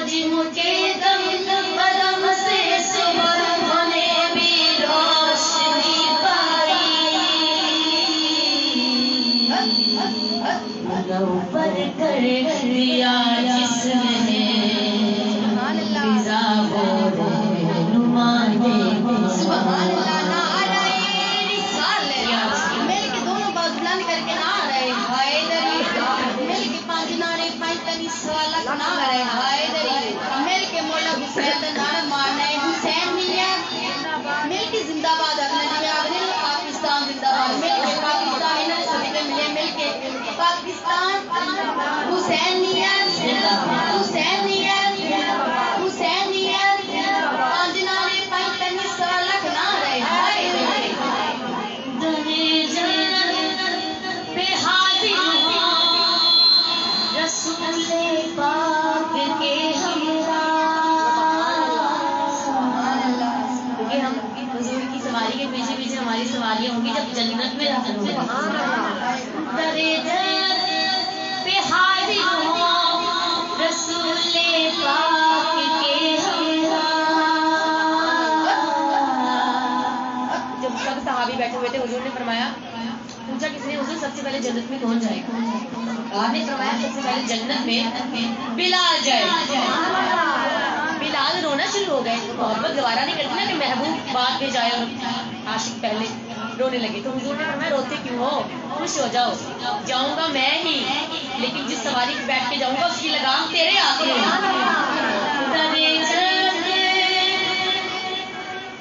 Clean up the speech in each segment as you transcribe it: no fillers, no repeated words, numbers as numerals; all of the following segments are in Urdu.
جن کے دم قدم سے صبح نے بھی روشنی پائی، پر کر دیا جس نے فضا کو رہنما دے، سبحان اللہ۔ نعرہ رسالت، مل کے دونوں بات بلند کر کے نعرہ حیدری، مل کے پانچ نعرے پینتالیس سوالک نعرہ حیدری، مل کے مولا حسین دا نعرہ مارنا ہے حسینیت، مل کے زندہ باد ابنیہ ابن پاکستان زندہ باد، مل کے پاکستان انہیں صدقے ملے، مل کے پاکستان حسینیت حسینیت حسینیت، پانچ نعرے پینتالیس سوالک نعرہ حیدری۔ درے جنت پہ حاضر ہوں رسول پاک کے ہمراہ، کیونکہ ہم حضور کی سواری کے پیچھے پیچھے ہماری سواریاں ہوں گی جب جنت میں داخل ہوں گے۔ درے جنت پہ حاضر ہوں رسول پاک کے ہمراہ۔ جب سب صحابی بیٹھے ہوئے تھے حضور نے فرمایا، پوچھا کس نے، حضور سب سے پہلے جنت میں کون جائے گا؟ آپ نے فرمایا سب سے پہلے جنت میں بلال جائے۔ بلال رونا شروع ہو گئے، محبت گوارا نہیں کرتی نا کہ محبوب بعد میں جائے اور عاشق پہلے رونے لگے، تو حضور نے فرمایا روتے کیوں ہو، خوش ہو جاؤ، جاؤں گا میں ہی، لیکن جس سواری پہ بیٹھ کے جاؤں گا اس کی لگام تیرے ہاتھ میں ہے۔ درے جنت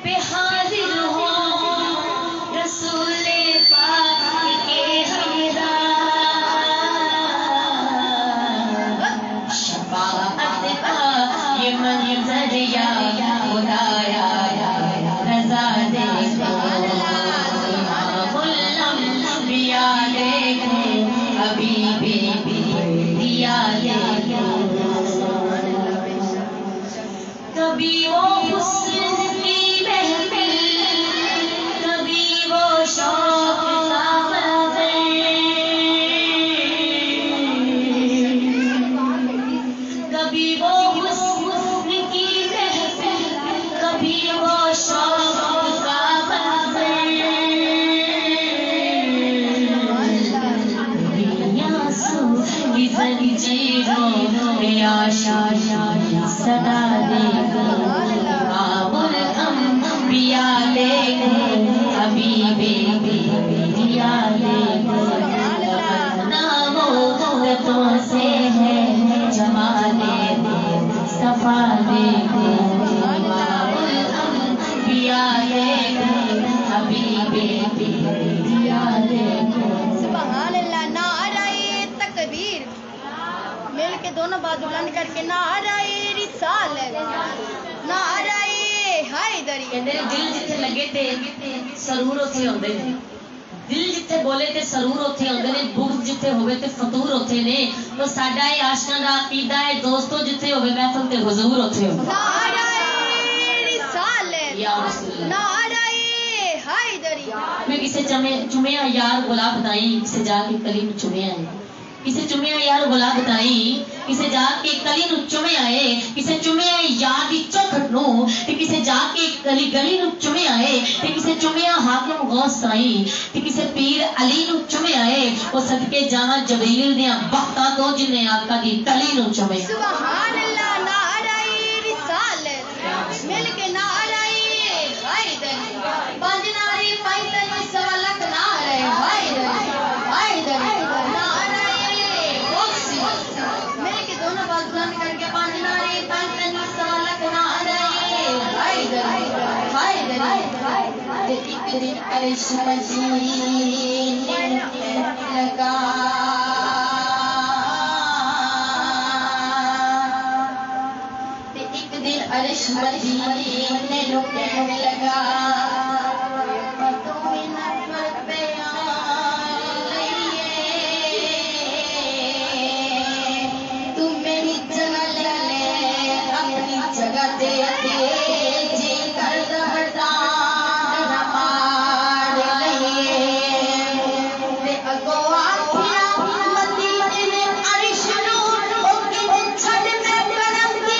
پہ حاضر ہوں رسول پاک کے ہمراہ، شفاعت کا یہ منظر یا خدایا رضا دیکھو، امام الانبیاء دیکھو، حبیب دیا دیکھو، کبھی وہ حسن کی محفل، کبھی وہ شوق کا منظر، کبھی وہ حسن کی محفل، کبھی وہ شوق کا منظر، آنسو کی زنجیروں میں آشیاں صدا دیکھو، امام الانبیاء دیکھو، حبیب دیا دیکھو، ناموں سے ہے جمال صفا دیکھو، امام الانبیاء دیکھو، حبیب دیا دیکھو۔ سبحان اللہ۔ نعرہ تکبیر، مل کے دونوں بات بلند کر کے نعرہ رسالت، نعرہ حیدری۔ کہندے نے دل جتھے لگے تے سرور اوتھے ہوندے نے، دل جتھے بولے تے سرور اوتھے ہوندے نے، بغض جتھے ہوئے تے فطور اوتھے نے، تو ساڈا اے عاشقاں دا عقیدہ ہے دوستو جتھے ہوئے محفل تے حضور اوتھے ہوندے۔ نعرہ رسالت، یا رسول اللہ۔ نعرہ حیدری۔ میں کسے چومیا یار گلاب بتائی، کسے جا کے کلی نو چومیا ہے، کسے چومیا یار گلاب بتائی، کسے جا کے کلی نو چومیا ہے، کسے چومیا یار دی چوکھٹ نو، تے کسے جا کے گلی نو چومیا ہے، تے کسے چومیا حاکم غوث سائیں، تے کسے پیر علی نو چومیا ہے، او صدقے جاواں جبریل دیاں بختاں تو جن نے آقا دی تلی نو چومیا۔ سبحان اللہ۔ نعرہ رسالت، مل کے نعرہ حیدری، پانچ نعرے پینتالیس سوالک نعرہ حیدری، حیدری، نعرہ غوثی، مل کے دونوں بات بلند کر کے پانچ نعرے پینتالیس سوالک نعرہ حیدری، حیدری۔ ایک دن عرش مدینے لگا، ایک دن عرش مدینے رکنے لگا، تم میری جگہ لے لے، اپنی جگہ دے دے، جی کر دہڑتا مار لئیے، اگو آکھیا مدینے عرش نو، او کن چھڑ میں کرم دی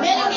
میرے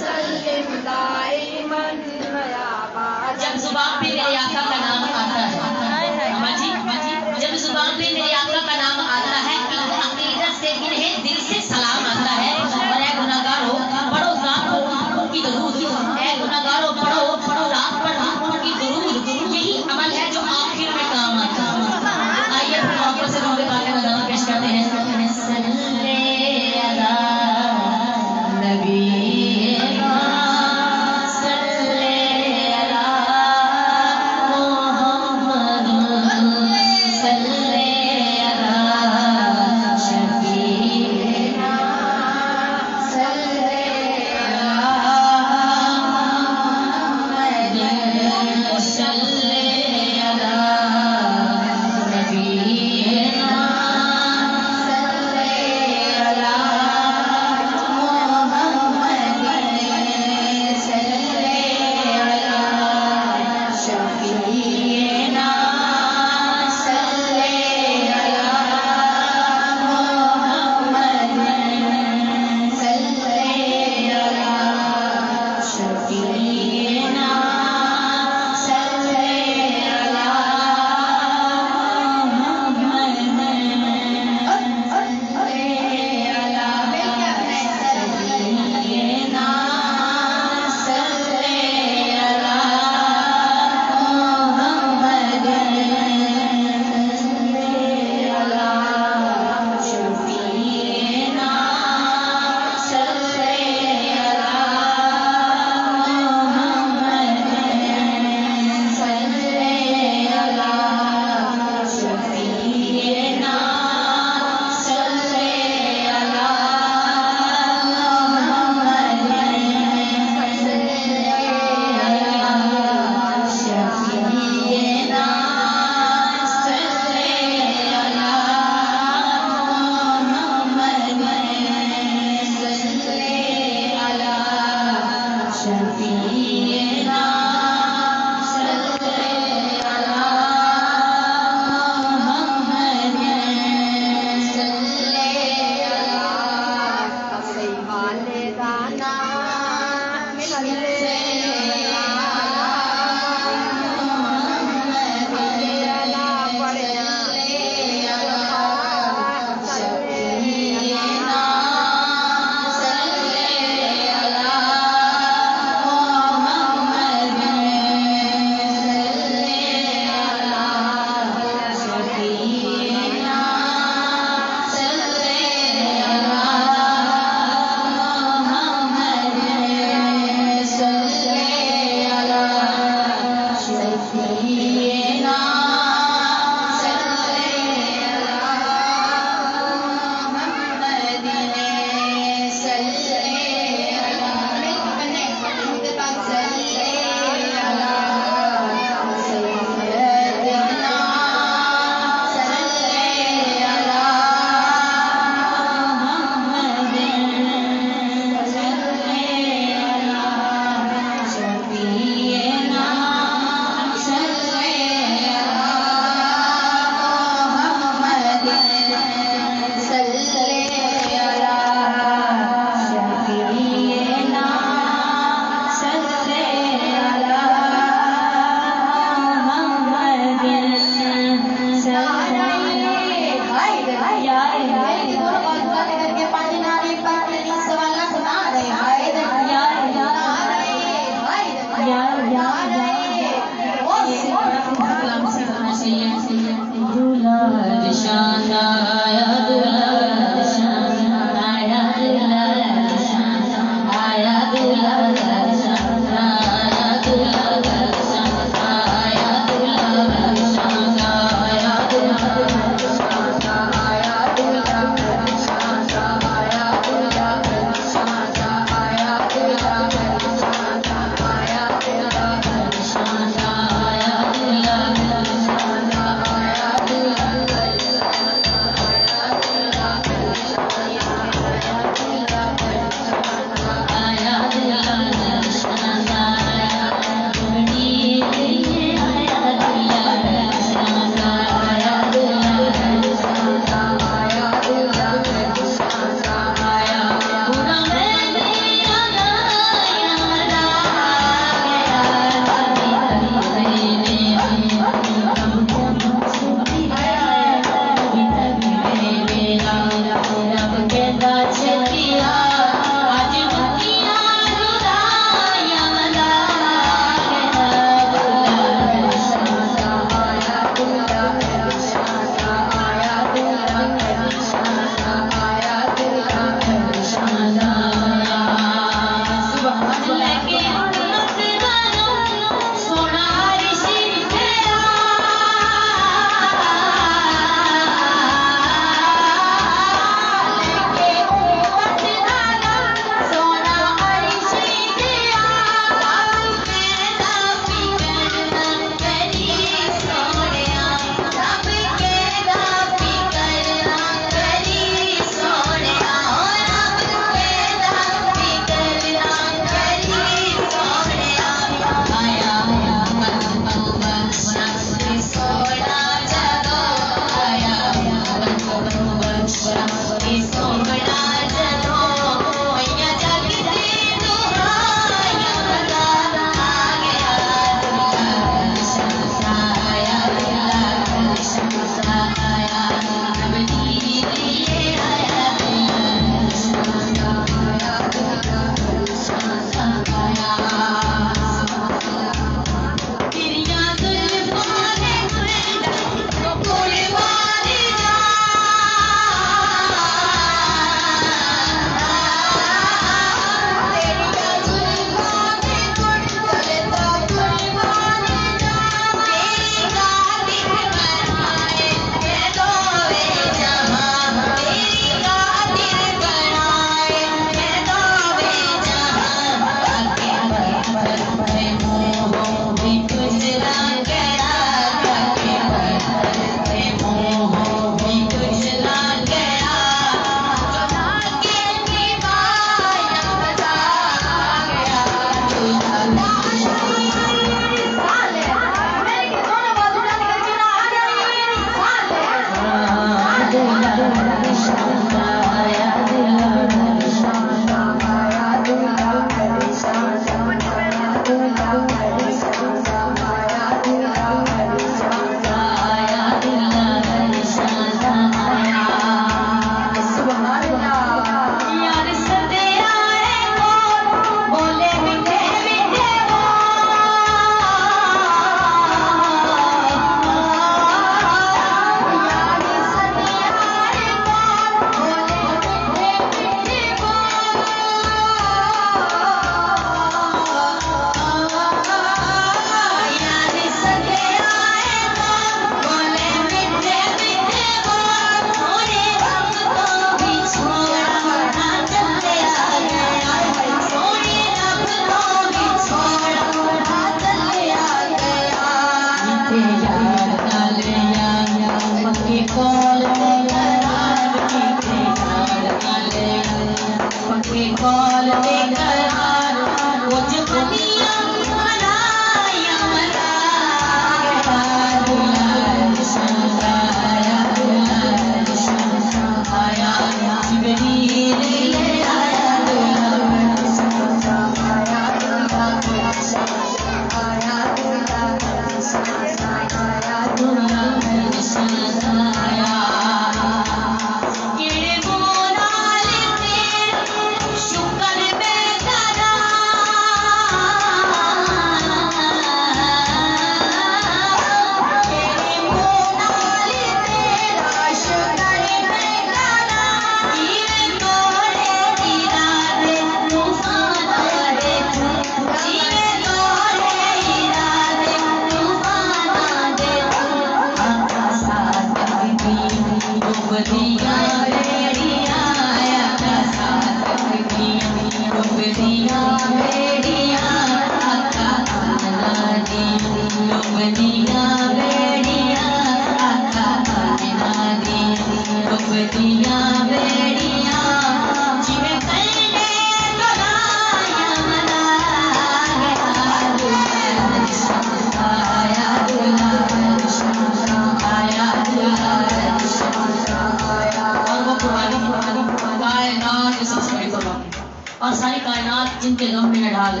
اور ساری کائنات جن کے غم میں نہ ڈال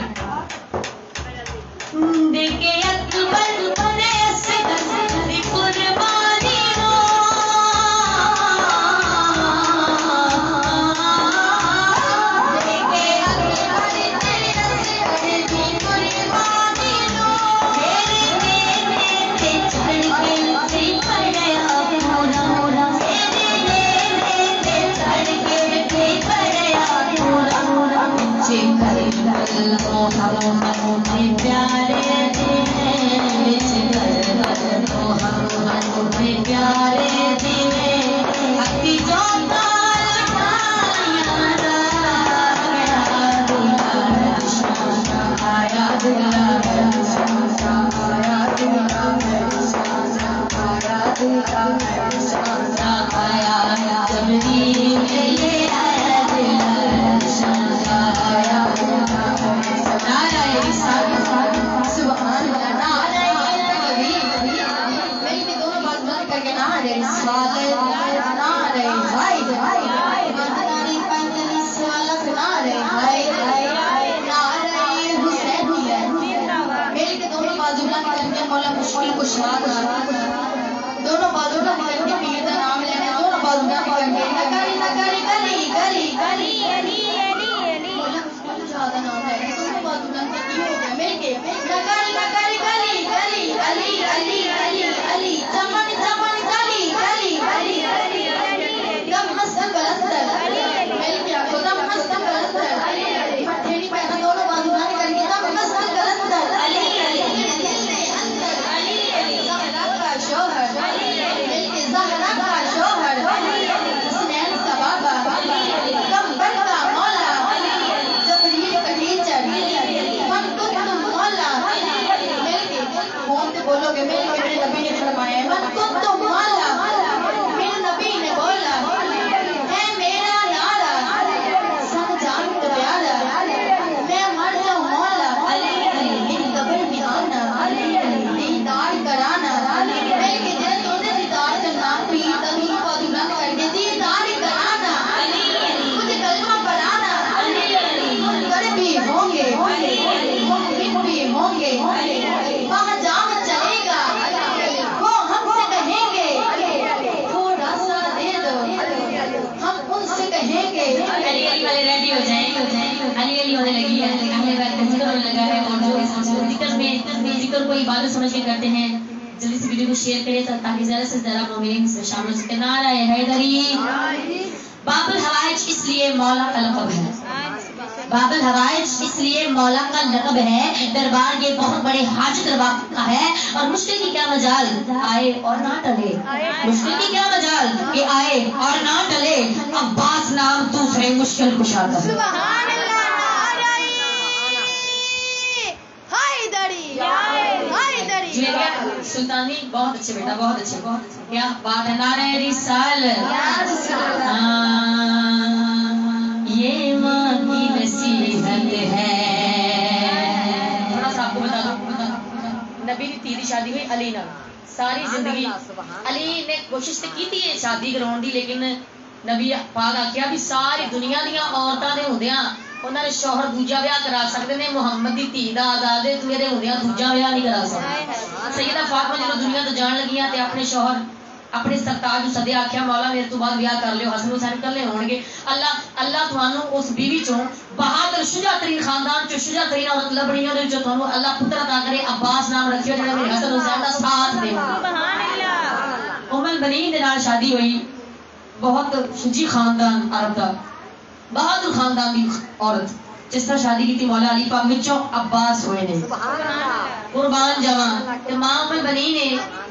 دیکھے اکبر بنے سے قربانی ہو دیکھے اکبر تیرے قربانی ہو میرے تے چڑھ کے پڑ گیا پورا میرے تے چڑھ کے پڑ گیا پورا پیارے پیارے دونوں بازو کا پیر کا نام لینا دونوں بازو کا بولو گے میرے نبی نے فرمایا من کن تو مالا میرے نبی نے بولا ہے میرا نارا سن جان کا پیارا میں مر جاؤں مولا میری قبر میں آنا دیدار کرانا میں کہ جے تو نے دیدار کرنا پیر تبھی کو عبادت سمجھ کے کرتے ہیں. جلدی سے ویڈیو کو شیئر کریں تاکہ زیادہ سے زیادہ مومنین اس میں شامل ہو سکے. نعرہ حیدری. باب الحوائج اس لیے مولا کا لقب ہے. باب الحوائج اس لیے مولا کا لقب ہے. دربار یہ بہت بڑے حاجت روا کا ہے اور مشکل کی کیا مجال آئے اور نہ ٹلے. مشکل کی کیا مجال کہ آئے اور نہ ٹلے. عباس نام دوسرے مشکل کشا کا. سبحان اللہ. سلطانی بہت اچھے بیٹا, بہت اچھے, بہت اچھے. کیا بات ہے. نعرہ رسالت. یہ ماں کی نصیحت ہے. تھوڑا سا آپ کو بتا دوں, نبی کی تیری شادی ہوئی علی نال. ساری زندگی علی نے کوشش تو کی تھی شادی کراؤن دی, لیکن نبی پاک آخیا بھی ساری دنیا دیا عورتوں کے ہوندیاں انہوں نے شوہر دوجا بیاہ کرا سکتے ہیں. محمد کی دھی دا آزاد ہے, میرے ہوندیاں دوجا بیاہ نہیں کرا سکتے. سیدہ فاطمہ جب دنیا تو جان لگیاں تے اپنے شوہر اپنے سرتاج کو سدے آخیا مولا میرے تو بعد بیاہ کر لیو, حسن حسین کلے ہون گے. اللہ تھانوں اس بیوی چوں بہادر شجاع ترین خاندان چوں شجاع ترین عورت لبنی اور جو تھانوں اللہ پتر عطا کرے. عباس نام رکھیو جڑا میرے حسن حسین دا ساتھ دے. سبحان اللہ. ام البنین دے نال شادی ہوئی. بہت شجی خاندان عرب دا, بہادر خاندان دی عورت جس طرح شادی کی تھی مولا علی پاک وچوں عباس ہوئے نے. قربان جاواں تے ماں ام البنین نے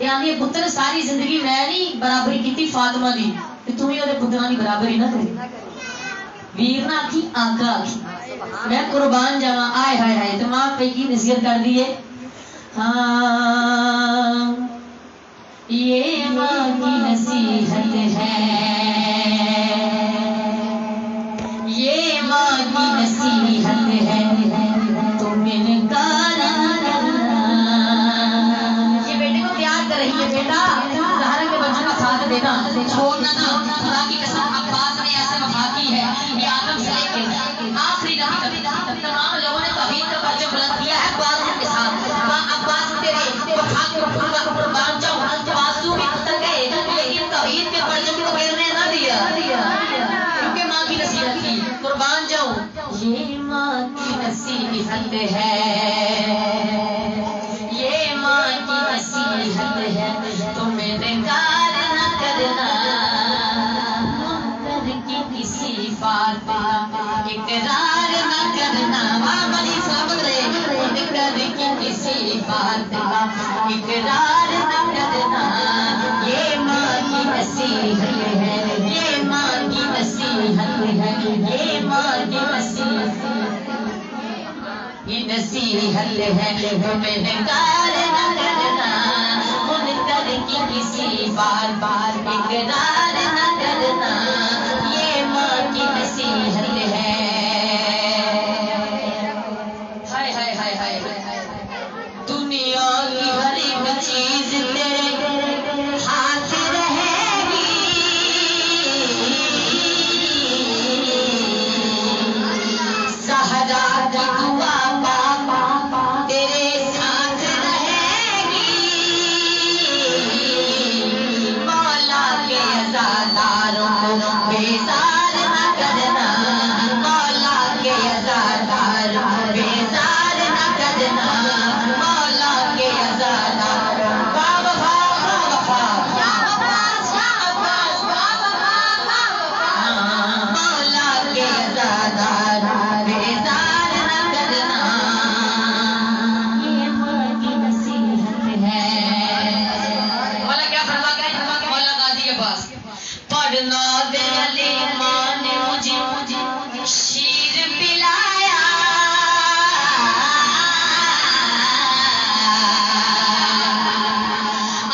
یعنی پتر ساری زندگی میں نہیں برابری کیتی فاطمہ دی تے تو ہی اودے پتراں دی برابری نہ کرے. ویر نہ آکھی آقا آکھی. میں قربان جاواں. آئے ہائے ہائے. تے ماں پہ کی نصیحت کر دیے. ہاں یہ ماں کی نصیحت ہے, یہ ماں کی نصیحت ہے, تم انکار نہ کرنا. یہ بیٹے کو پیار کر رہی ہے. بیٹا زہرا کے بچوں کا ساتھ دینا, چھوڑنا نہ. خدا کی قسم عباس نے ایسے وفا کی ہے یہ آدم سے لے کے آخری نبی تک تمام لوگوں نے توحید کا پرچم بلند کیا ہے. عباس کے ساتھ عباس تیرے وفا کے قربان جاؤں. آنسو بھی اتر گئے لیکن توحید کے پرچم کو گرنے نہ دیا کیونکہ ماں کی نصیحت کی. قربان جاؤں. یہ ماں کی نصیحت ہے, یہ ماں کی نصیحت ہے, تم انکار نہ کرنا. منکر کی کسی بات اقرار نہ کرنا. ماں بڑی سلامت رہے. منکر کی کسی بات اقرار نہ کرنا. یہ ماں کی نصیحت ہے, یہ ماں کی نصیحت ہے, یہ ماں کی نصیحت یہ نصیحت ہے. تم انکار نہ کرنا. منکر کی کسی بار بار اقرار نہ کرنا. یہ ماں کی نصیحت ہے. ہائے ہائے ہائے ہائے. دنیا کی ہر ایک چیز تیرے ہاتھ رہے گی. زہرا کی دعا پاپا تیرے ساتھ رہے گی. مولا کے عزاداروں کو بیزار نہ کرنا. مولا کے عزاداروں کو بیزار نہ کرنا. مولا کے عزاداروں مولا کے عزاداروں بیزار نہ کرنا. یہ ماں کی نصیحت ہے. مولا کیا فرما گئے. مولا غازی عباس پڑھنا دے علی ماں نے مجھے شیر پلایا.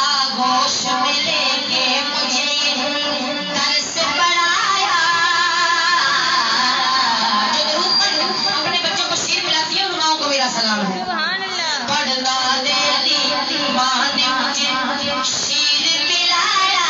آغوش میں لے کے مجھے درس پڑھایا. جو ضرور اپنے بچوں کو شیر پلاتی ہے ان ماؤں کو میرا سلام ہے. پڑھنا دے علی ماں نے مجھے شیر پلایا.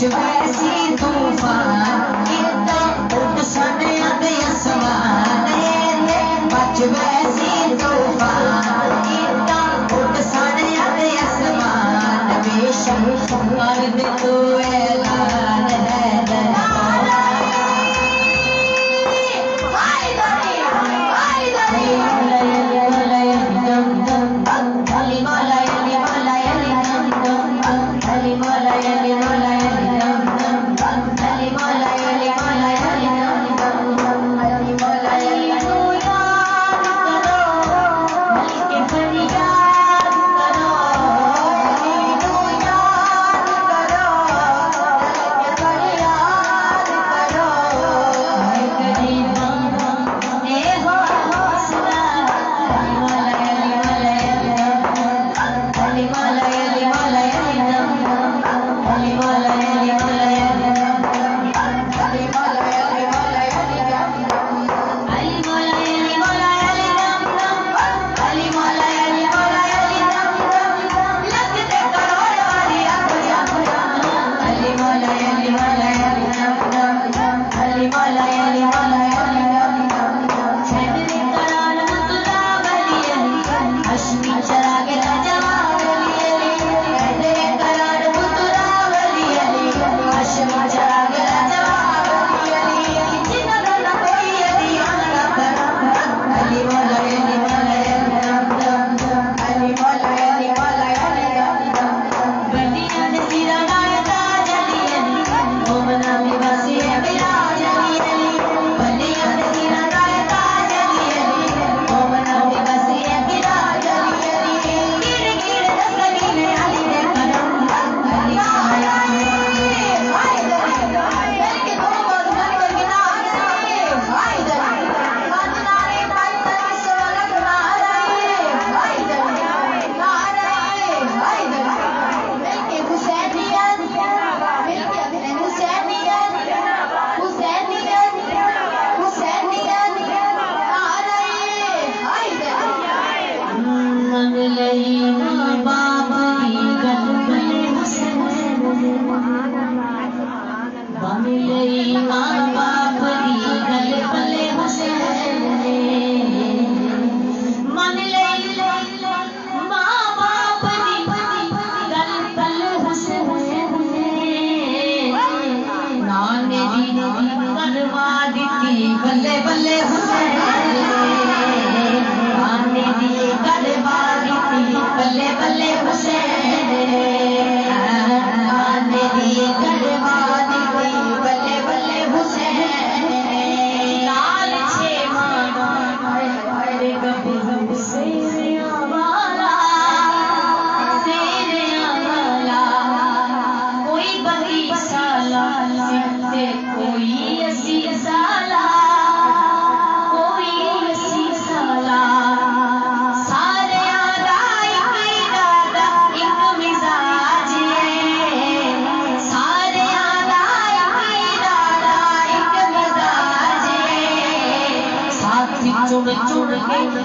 بچ ویسی طوفان کیتا اٹھ سنیا دے اسمان بچ ویسی طوفان کیتا اٹھ سنیا دے اسمان بے شک کر دے تو اعلان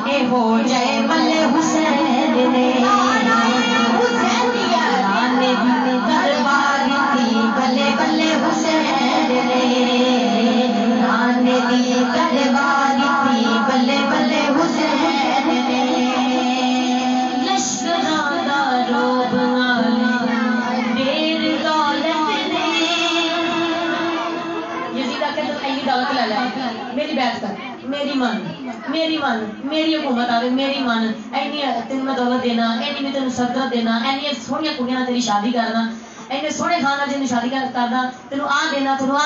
ہے ہو جائے بلے حسین نے دربار دی بلے بلے حسین نے آنے دی دربار دی بلے بلے حسین نے لشکراں دا روب دیر دولت نے یزید آ کے دعوت لے لے میری بیعت کر میری من میری حکومت آوے میری من اینی تین میں دولت دینا اینی میں تین سلطنت دینا اینی سونی کڑیاں تیری شادی کرنا اینی سونے کھانا جن شادی کرنا تینوں آ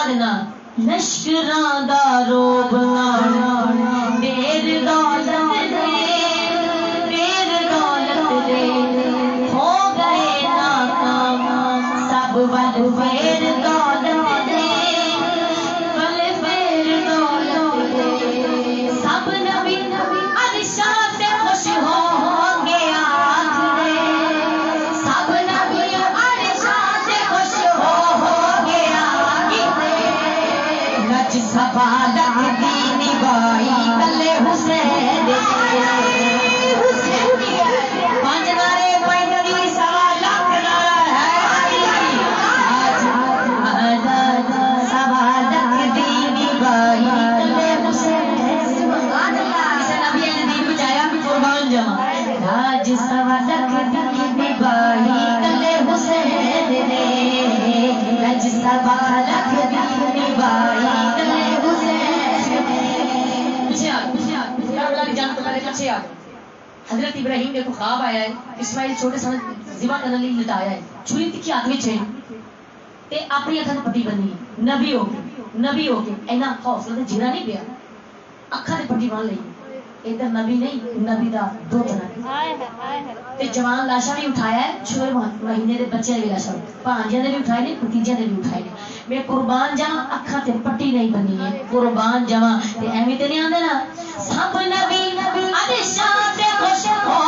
دینا لشکراں دا روب دیر دولت دے ہو گئے ناکام سب ول پھیر دولت دے سبا لکھ دی نبھائی کلے حسین پیچھے آ کربلا کی جنگ تمہارے پیچھے آ حضرت ابراہیم کے کو خواب آیا ہے اسماعیل چھوٹے سن ذبح کرنے لیے لٹایا ہے چھری تکھی ہاتھ وچ ہے تے اپنی اکھاں تے پٹی بنی نبی ہو کے اینا حوصلہ تے جیرا نہیں پیا اکھاں تے پٹی بن لئی ادھر نبی نہیں نبی دا دو بنا تے جوان لاشاں بھی اٹھایا ہے 6 مہینے دے بچے بھی لاشاں پانجیاں دے بھی اٹھائے نے بھتیجیاں دے بھی اٹھائے نے میں قربان جاواں اکھاں تے پٹی نہیں بنی ہے قربان جاواں تے ایویں تے نہیں آندے نا سب نبی عرشاں تے خوش ہو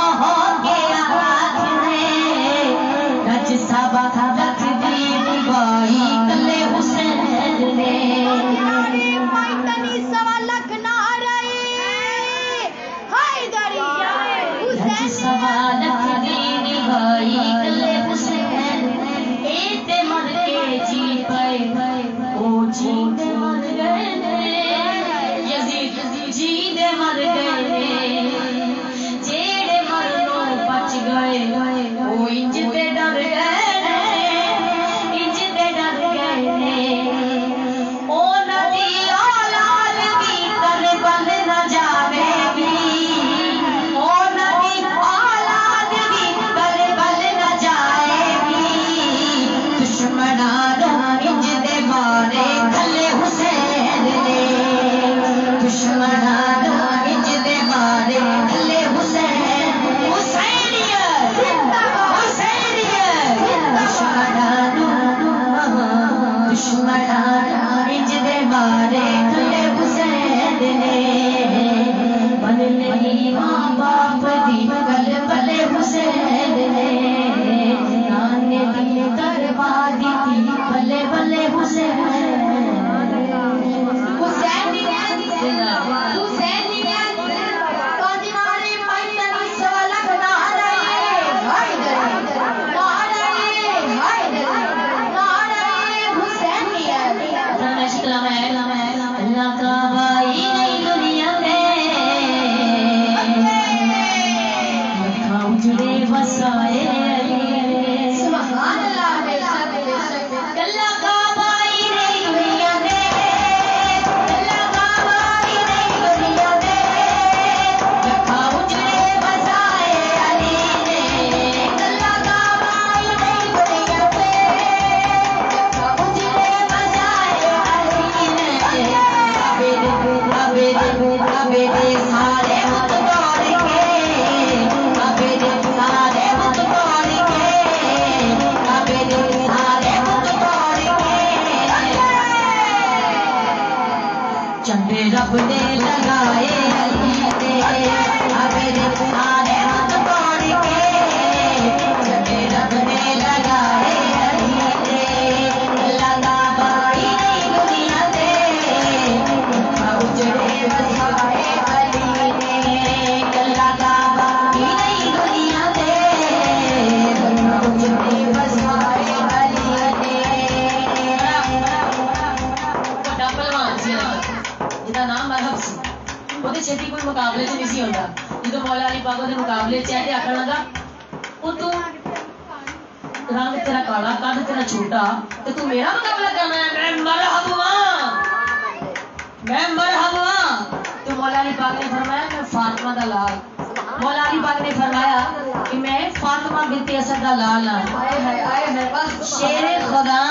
کے آکھنے رج سبا لکھ دی نبھائی کلے حسین نے مائتنی سوا لکھ نعرے حیدری رج سبا لکھ دی نبھائی کلے حسین اے تے مر کے جی پئے او جی تے مر گئے نے یزید جی دے مر گئے نے جیڑے مرنوں بچ گئے او انج تے ڈر گئے نے انج تے ڈر گئے نے او نبی اولاد دی کربل نہ جاوے گی او نبی اولاد دی کربل نہ جائے گی دشمنان انج دے مارے کلے حسین نے دشمنان انج دے مارے کلے حسین حسینیت حسینیت دشمنان انج دے مارے کلے حسین نے بن نہیں ماں باپ دی گل بلے حسین نے نانے دی کروا دی بلے بلے حسین چندے رب نے لگائے علی دے ابے سارے ہاتھ توڑ کے چندے رب نے لگائے علی دے لگا بائی نہیں دنیا دے اجڑے بسائے علی نے لگا بائی نہیں دنیا دے اجڑے بسائے علی نے بڑا پہلوان سی جدا نام مرحب سی وہ چھتی کوئی مقابلے سے نہیں سی ہوتا جدو مولا علی پاک کے مقابلے چ ہے آخر لگا وہ تو رنگ تیرا کالا قد تیرا چھوٹا تو میرا مقابلہ کرنا ہے میں مرحب ہاں تو مولا علی پاک نے فرمایا میں فاطمہ دا لال مولا علی پاک نے فرمایا کہ میں فاطمہ بنت اسد دا لال ہاں شیر خدا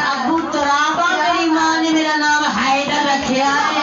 ابو ترابہ میری ماں نے میرا نام حیدر رکھیا ہے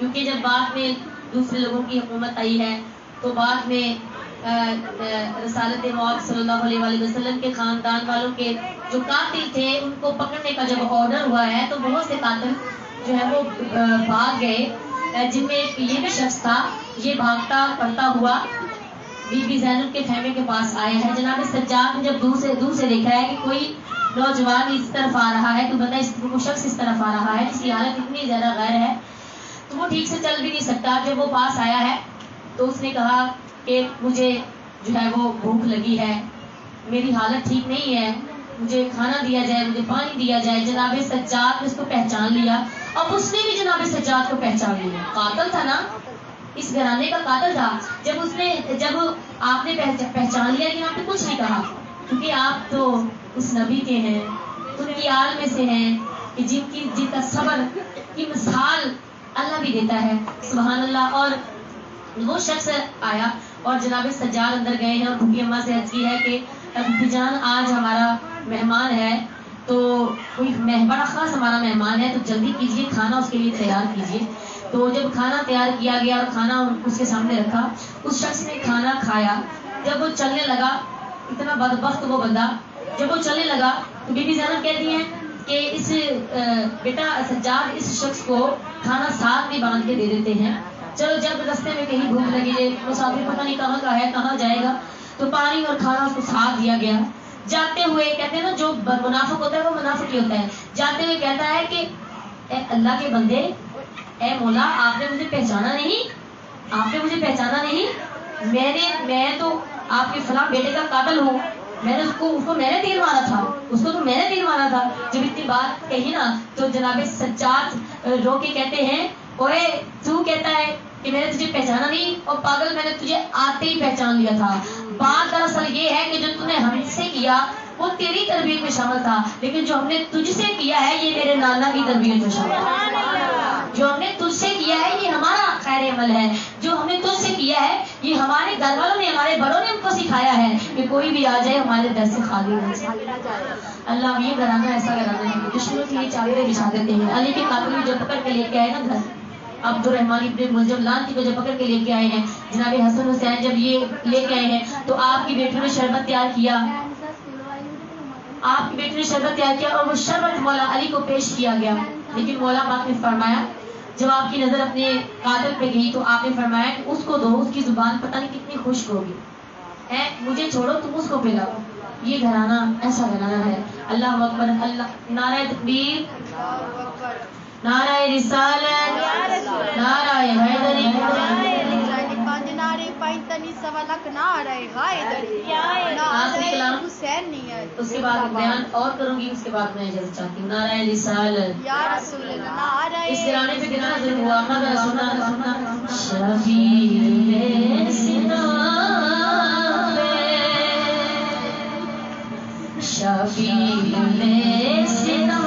کیونکہ جب بعد میں دوسرے لوگوں کی حکومت آئی ہے تو بعد میں رسالت موت صلی اللہ علیہ وآلہ وسلم کے خاندان والوں کے جو قاتل تھے ان کو پکڑنے کا جب آرڈر ہوا ہے تو بہت سے قاتل جو ہے وہ بھاگ گئے، جن میں یہ بھی شخص تھا۔ یہ بھاگتا پڑتا ہوا بی بی زینب کے خیمے کے پاس آیا ہے۔ جناب سجاد نے جب دور سے دیکھا ہے کہ کوئی نوجوان اس طرف آ رہا ہے، تو بتا وہ شخص اس طرف آ رہا ہے جس کی حالت اتنی زیادہ غیر ہے تو وہ ٹھیک سے چل بھی نہیں سکتا۔ جب وہ پاس آیا ہے تو اس نے کہا کہ مجھے جو ہے وہ بھوک لگی ہے، میری حالت ٹھیک نہیں ہے، مجھے کھانا دیا جائے، مجھے پانی دیا جائے۔ جناب سجاد نے اس کو پہچان لیا، اب اس نے بھی جناب سجاد کو پہچان لیا، قاتل تھا نا، اس گھرانے کا قاتل تھا۔ جب آپ نے پہچان لیا کہ آپ نے کچھ نہیں کہا، کیونکہ آپ تو اس نبی کے ہیں، ان کی آل میں سے ہیں کہ جن کا صبر کی مثال اللہ بھی دیتا ہے، سبحان اللہ۔ اور وہ شخص آیا اور جناب سجاد اندر گئے ہیں اور بھوکی اماں سے عرض کی ہے کہ بھوکی جان آج ہمارا مہمان ہے، تو کوئی بڑا خاص ہمارا مہمان ہے، تو جلدی کیجیے، کھانا اس کے لیے تیار کیجیے۔ تو جب کھانا تیار کیا گیا اور کھانا اس کے سامنے رکھا، اس شخص نے کھانا کھایا۔ جب وہ چلنے لگا، اتنا بدبخت وہ بندہ، جب وہ چلنے لگا تو بی بی زینب کہتی ہیں کہ اس بیٹا سجاد اس شخص کو کھانا ساتھ میں باندھ کے دے دیتے ہیں، چلو جب رستے میں کہیں بھوک لگی جائے، مسافر پتہ نہیں کہاں کا ہے، کہاں جائے گا، تو پانی اور کھانا اس کو ساتھ دیا گیا۔ جاتے ہوئے کہتے ہیں نا، جو منافق ہوتا ہے وہ منافق ہی ہوتا ہے، جاتے ہوئے کہتا ہے کہ اے اللہ کے بندے، اے مولا، آپ نے مجھے پہچانا نہیں، آپ نے مجھے پہچانا نہیں، میں تو آپ کے فلاں بیٹے کا قاتل ہوں، میں نے اس کو میں نے تیر مارا تھا، اس کو تو میں نے تیر مارا تھا۔ جب اتنی بات کہی نا تو جناب سجاد رو کے کہتے ہیں، اوے تو کہتا ہے کہ میں نے تجھے پہچانا نہیں، اور پاگل میں نے تجھے آتے ہی پہچان لیا تھا۔ بات دراصل یہ ہے کہ جو تم نے ہم سے کیا وہ تیری تربیت میں شامل تھا، لیکن جو ہم نے تجھ سے کیا ہے یہ میرے نانا کی تربیت میں شامل ہے۔ جو ہم نے تجھ سے کیا ہے یہ ہمارا خیر عمل ہے، جو ہم نے تجھ سے کیا ہے یہ ہمارے گھر والوں نے، ہمارے بڑوں نے ہم کو سکھایا ہے کہ کوئی بھی آ جائے ہمارے در سے خالی نہ جائے۔ اللہ، یہ گھرانہ ایسا گھرانہ ہے، دشمنوں کی یہ چادریں بچھا دیتے ہیں۔ علی کے قاتل جو پکڑ کے لے کے آئے نا گھر، عبد الرحمن ابن ملجم لعنتی کو جو پکڑ کے لے کے آئے ہیں، جناب حسن حسین جب یہ لے کے آئے ہیں تو آپ کی بیٹی نے شربت تیار کیا، آپ کی بیٹی نے شربت تیار کیا اور وہ شربت مولا علی کو پیش کیا گیا، لیکن مولا پاک نے فرمایا، جب آپ کی نظر اپنے قاتل پہ گئی تو آپ نے فرمایا کہ اس کو دو، اس کی زبان پتہ نہیں کتنی خشک ہوگی، مجھے چھوڑو، تم اس کو پلاؤ۔ یہ گھرانہ ایسا گھرانہ ہے۔ اللہ اکبر، اللہ، نعرہ تکبیر، نعرہ رسالت، نعرہ حیدری، آخری کلام اس کے بعد بیان اور کروں گی، اس کے بعد میں اجازت چاہتی ہوں۔ نعرہ رسالت، اس گرانے پہ کتنا ظلم ہوا، ذرا سننا۔ شبیہ سنا شبیہ سنا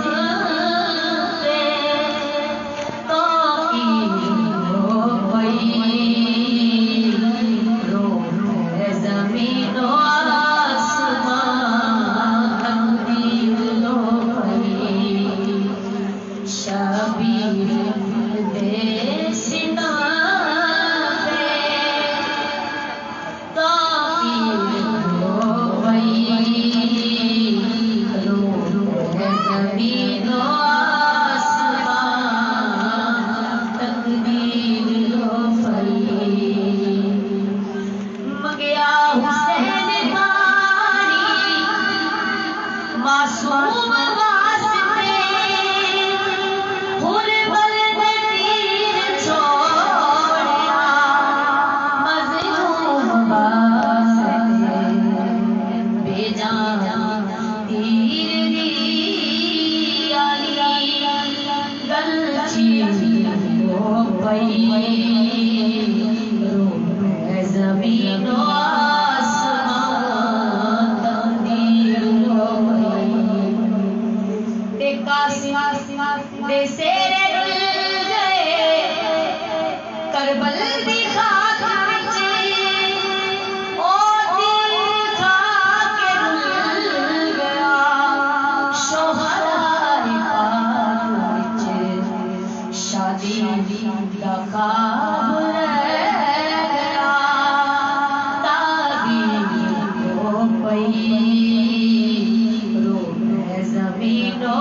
پئی رو زمین و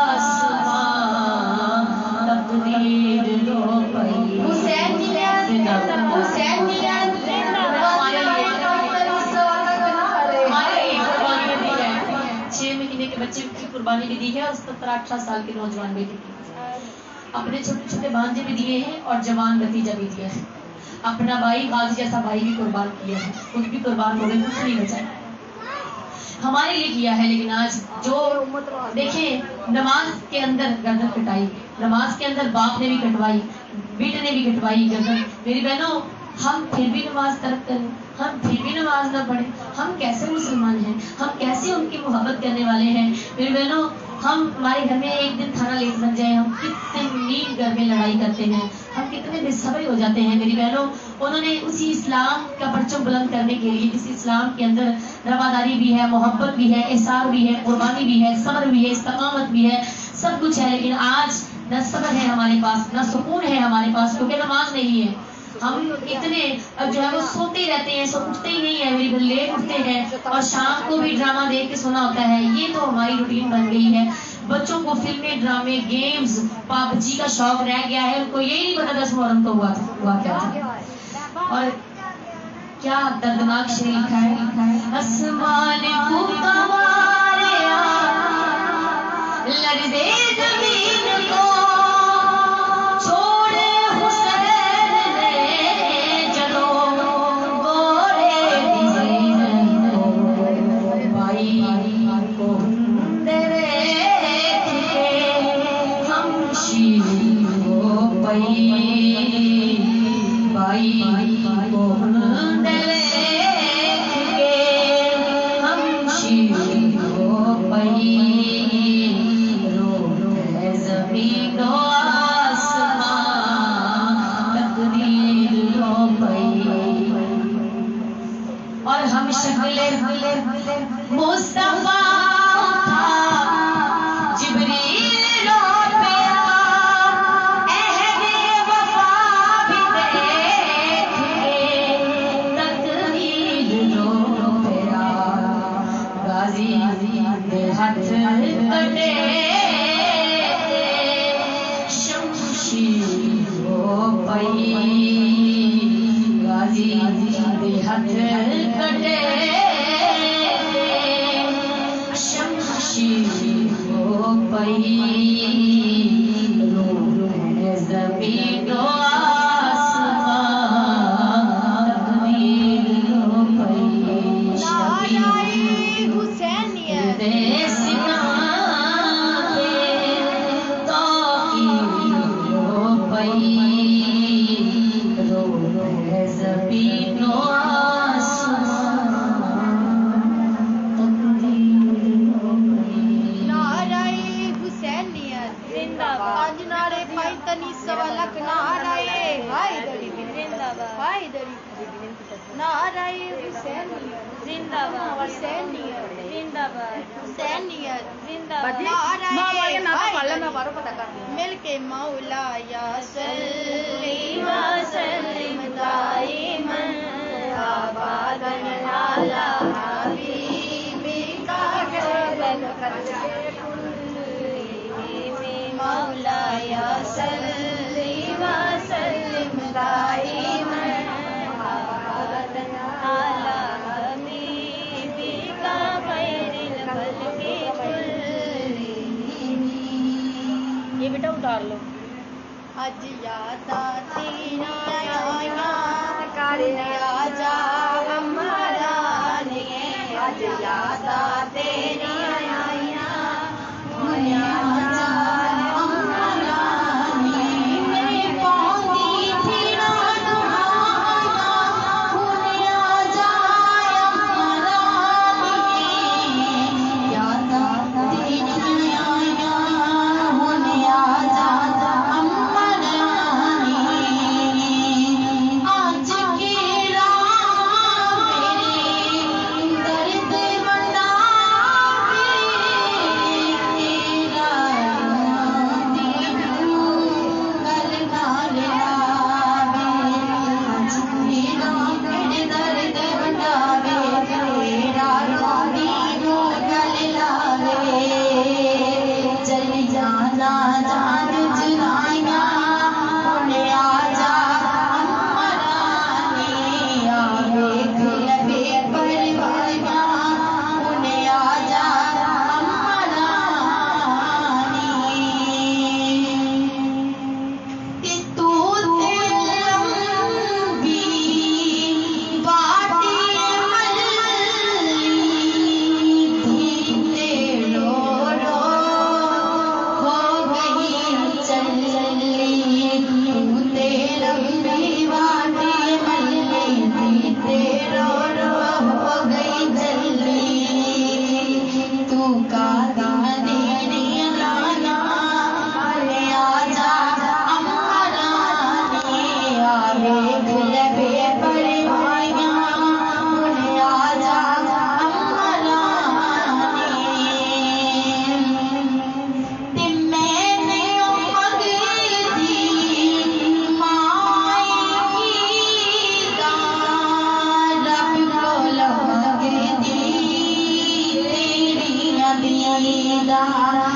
آسمان تقدیر رو پئی حسین بچے کی قربانی بھی دی ہے اور 17-18 سال کے نوجوان بیٹے کی اپنے چھوٹے چھوٹے بھانجے بھی دیے ہیں اور جوان بھتیجا بھی دیا ہے اپنا بھائی غازی جیسا بھائی بھی قربان کیا ہے خود بھی قربان ہو گئے کچھ نہیں بچا ہمارے لیے کیا ہے لیکن آج جو دیکھیں نماز کے اندر گردن کٹائی نماز کے اندر باپ نے بھی کٹوائی بیٹے نے بھی کٹوائی گردن میری بہنوں ہم پھر بھی نماز ترک کریں ہم پھر بھی نماز نہ پڑھیں ہم کیسے مسلمان ہیں ہم کیسے ان کی محبت کرنے والے ہیں میری بہنوں ہم ہمارے گھر میں ایک دن کھانا لیٹ بن جائے ہم کتنی گھر میں لڑائی کرتے ہیں ہم کتنے بے صبر ہو جاتے ہیں میری بہنوں انہوں نے اسی اسلام کا پرچم بلند کرنے کے لیے جس اسلام کے اندر رواداری بھی ہے محبت بھی ہے احسان بھی ہے قربانی بھی ہے صبر بھی ہے استقامت بھی ہے سب کچھ ہے لیکن آج نہ صبر ہے ہمارے پاس نہ سکون ہے ہمارے پاس کیونکہ نماز نہیں ہے ہم اتنے جو ہے وہ سوتے ہی رہتے ہیں سو اٹھتے ہی نہیں ہے میری بہن لیٹ اٹھتے ہیں اور شام کو بھی ڈرامہ دیکھ کے سونا ہوتا ہے یہ تو ہماری روٹین بن گئی ہے بچوں کو فلمیں ڈرامے گیمز پاب جی کا شوق رہ گیا ہے ان کو یہی نہیں پتا 10 محرم کو ہوا کیا تھا اور کیا دردناک شعر لکھا ہے آسمان کو کنواریا لرزے زمین کو چھوڑے حسین نے چلو گورے دین کو بھائی کو دیکھ کے ہم شیر کو پئی بھائی کو دیکھ کے ہم شیر کو پئی رو ہے زمین و آسمان تقدیر رو پئی اور ہم شکل مصطفیٰ تھا جبریل رو پیا عہد وفا بھی دیکھ کے تقدیر رو پیا غازی کے ہاتھ کٹے شمشیر ہو پئی غازی کے ہاتھ کٹے شمشیر ہو پئی رو ہے زمین و آسمان تقدیر ہو پئی حسینیت مل کے مولا یا صلی وسلم دائما ابدا علی حبیبک خیر الخلق مولا یا صلی وسلم دائما ابدا علی حبیبک خیر الخلق یہ بیٹا اتار لو اج یاد تیرا آیا کریا جا ہمارا نے اج یاد تیرا آیا ہویا جا ہمارا نے میرے پاؤں تھی رات ہویا جا ہمارا یاد تیرا آیا ہویا جا ہمارا آج کی رات نہیں دا